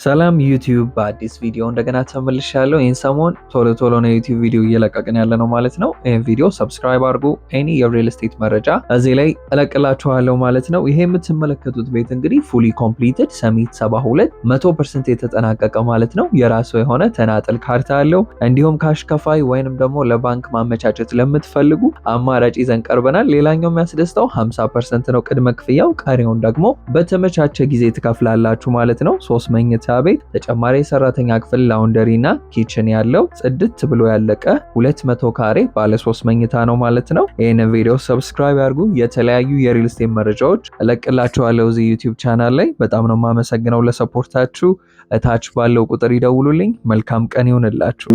ሰላም ዩቲዩብ በአዲስ ቪዲዮ እንደገና ተመልሻለሁ። ይህን ሰሞን ቶሎ ነው ዩቲዩብ ቪዲዮ እየለቀቅን ያለ ነው ማለት ነው። ይህን ቪዲዮ ሰብስክራይብ አድርጉ። ኤኒ የሪል ስቴት መረጃ እዚህ ላይ እለቅላችኋለሁ ማለት ነው። ይሄ የምትመለከቱት ቤት እንግዲህ ፉሊ ኮምፕሊትድ ሰሚት 72 100% የተጠናቀቀ ማለት ነው። የራሱ የሆነ ተናጠል ካርታ አለው። እንዲሁም ካሽ ከፋይ ወይንም ደግሞ ለባንክ ማመቻቸት ለምትፈልጉ አማራጭ ይዘን ቀርበናል። ሌላኛው የሚያስደስተው 50% ነው ቅድመ ክፍያው፣ ቀሪውን ደግሞ በተመቻቸ ጊዜ ትከፍላላችሁ ማለት ነው። 3 መኝታ ቤት ተጨማሪ የሰራተኛ ክፍል ላውንደሪ እና ኪችን ያለው ጽድት ብሎ ያለቀ 200 ካሬ ባለ 3 መኝታ ነው ማለት ነው። ይህንን ቪዲዮ ሰብስክራይብ ያድርጉ። የተለያዩ የሪል ስቴት መረጃዎች እለቅላችኋለሁ እዚህ ዩቲዩብ ቻናል ላይ። በጣም ነው የማመሰግነው ለሰፖርታችሁ። እታች ባለው ቁጥር ይደውሉልኝ። መልካም ቀን ይሁንላችሁ።